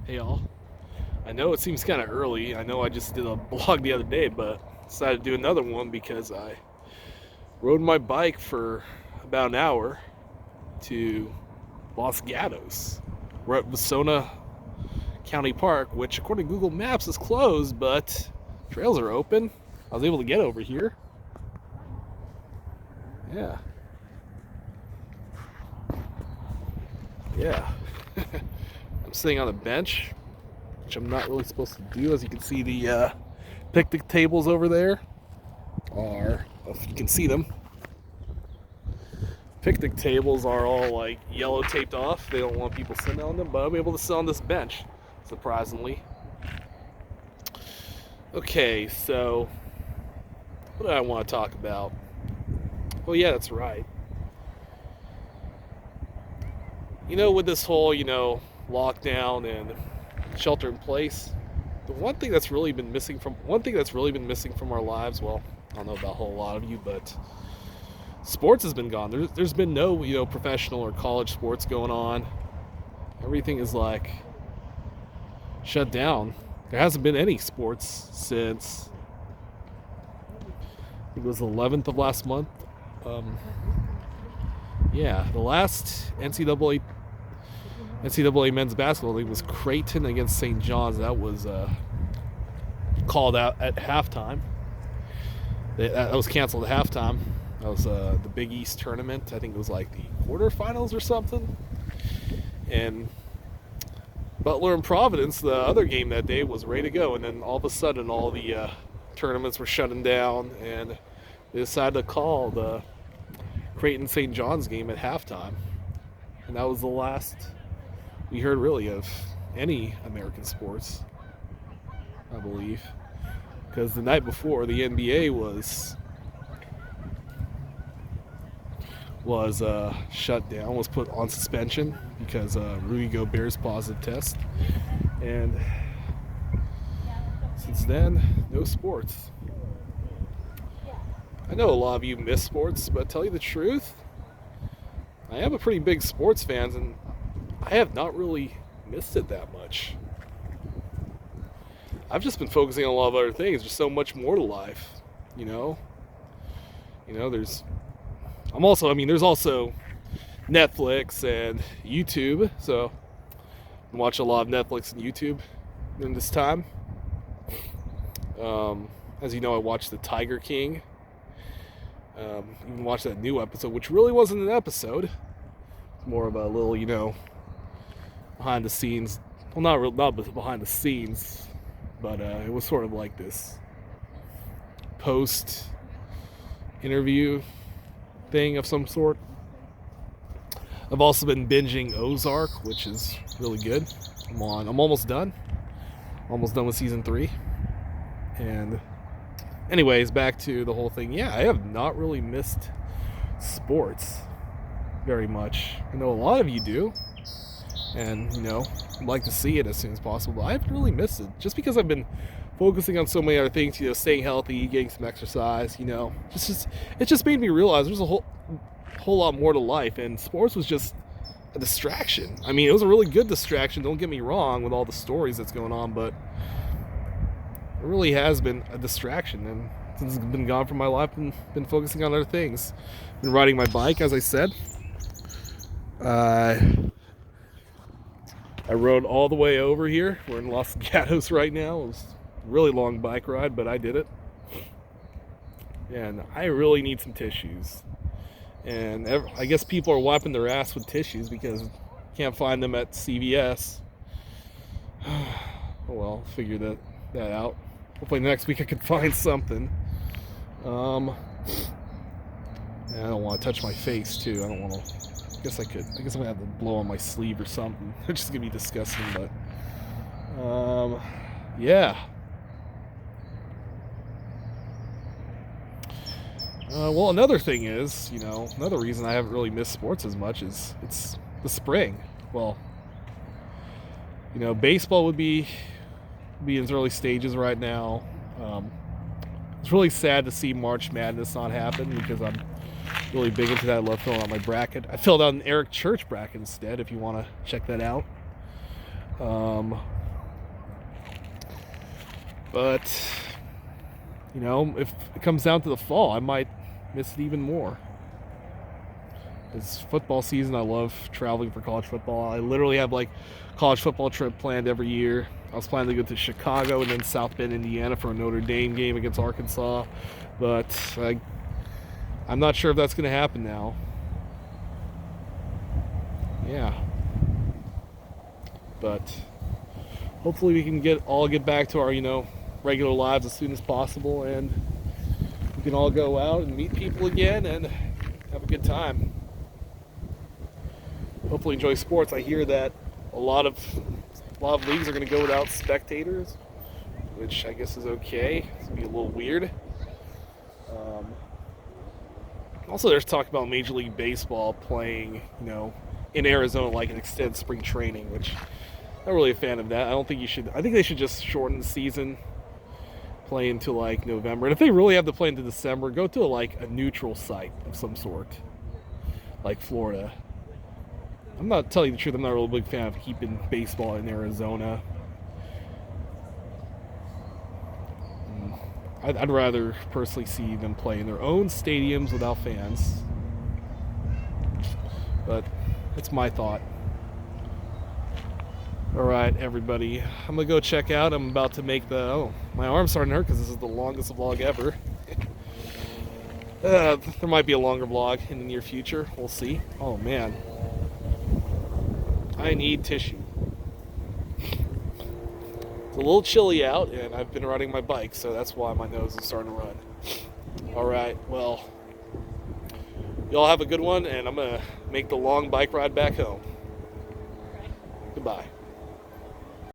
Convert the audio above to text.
Hey all. I know it seems kind of early. I know I just did a blog the other day, but decided to do another one because I rode my bike for about an hour to Los Gatos. We're at Wasona County Park, which according to Google Maps is closed, but trails are open. I was able to get over here. Yeah. Yeah. I'm sitting on a bench, which I'm not really supposed to do. As you can see, the picnic tables over there are, if you can see them, picnic tables are all like yellow taped off. They don't want people sitting on them, but I'm able to sit on this bench, surprisingly. Okay, so what do I want to talk about? Oh yeah, that's right. With this whole, lockdown and shelter in place, the one thing that's really been missing from our lives, well, I don't know about a whole lot of you, but sports has been gone. There's been no, professional or college sports going on. Everything is like shut down. There hasn't been any sports since I think it was the 11th of last month. Yeah, the last NCAA men's basketball league was Creighton against St. John's. That was called out at halftime. That was canceled at halftime. That was the Big East tournament. I think it was like the quarterfinals or something. And Butler and Providence, the other game that day, was ready to go. And then all of a sudden, all the tournaments were shutting down, and they decided to call the Creighton St. John's game at halftime. And that was the last we heard really of any American sports, I believe. Because the night before, the NBA was shut down, was put on suspension because Rudy Gobert's positive test. And since then, no sports. I know a lot of you miss sports, but to tell you the truth, I am a pretty big sports fan, and I have not really missed it that much. I've just been focusing on a lot of other things. There's so much more to life, there's also Netflix and YouTube, so I watch a lot of Netflix and YouTube during this time. As you know, I watched The Tiger King. Even watched that new episode, which really wasn't an episode. It's more of a little, behind the scenes. Well, not behind the scenes, but it was sort of like this post interview thing of some sort. I've also been binging Ozark, which is really good. I'm almost done. Almost done with season 3. And anyways, back to the whole thing. Yeah, I have not really missed sports very much. I know a lot of you do. And, I'd like to see it as soon as possible. But I haven't really missed it. Just because I've been focusing on so many other things, staying healthy, getting some exercise, it just made me realize there's a whole lot more to life. And sports was just a distraction. I mean, it was a really good distraction, don't get me wrong, with all the stories that's going on, but it really has been a distraction. And since it's been gone from my life, I've been focusing on other things. Been riding my bike, as I said. I rode all the way over here. We're in Los Gatos right now. It was a really long bike ride, but I did it. And I really need some tissues. And I guess people are wiping their ass with tissues because can't find them at CVS. Oh well, figure that out. Hopefully next week I can find something. And I don't want to touch my face too. I don't want to. I guess I could. I guess I'm gonna have to blow on my sleeve or something. It's just gonna be disgusting, but yeah. Well, another thing is, another reason I haven't really missed sports as much is it's the spring. Well, baseball would be in its early stages right now. It's really sad to see March Madness not happen because I'm really big into that. I love filling out my bracket. I filled out an Eric Church bracket instead, if you want to check that out. But, you know, if it comes down to the fall, I might miss it even more. It's football season. I love traveling for college football. I literally have like college football trip planned every year. I was planning to go to Chicago and then South Bend, Indiana for a Notre Dame game against Arkansas, but I'm not sure if that's going to happen now. Yeah, but hopefully we can get back to our regular lives as soon as possible, and we can all go out and meet people again and have a good time. Hopefully enjoy sports. I hear that a lot of leagues are going to go without spectators, which I guess is okay. It's going to be a little weird. Also, there's talk about Major League Baseball playing, in Arizona like an extended spring training, which I'm not really a fan of that. I think they should just shorten the season, play until like November. And if they really have to play into December, go to a neutral site of some sort, like Florida. I'm not telling you the truth. I'm not a real big fan of keeping baseball in Arizona. I'd rather personally see them play in their own stadiums without fans. But that's my thought. All right, everybody. I'm going to go check out. I'm about to make my arm's starting to hurt because this is the longest vlog ever. There might be a longer vlog in the near future. We'll see. Oh, man. I need tissue. It's a little chilly out, and I've been riding my bike, so that's why my nose is starting to run. All right, well, y'all have a good one, and I'm going to make the long bike ride back home. Goodbye.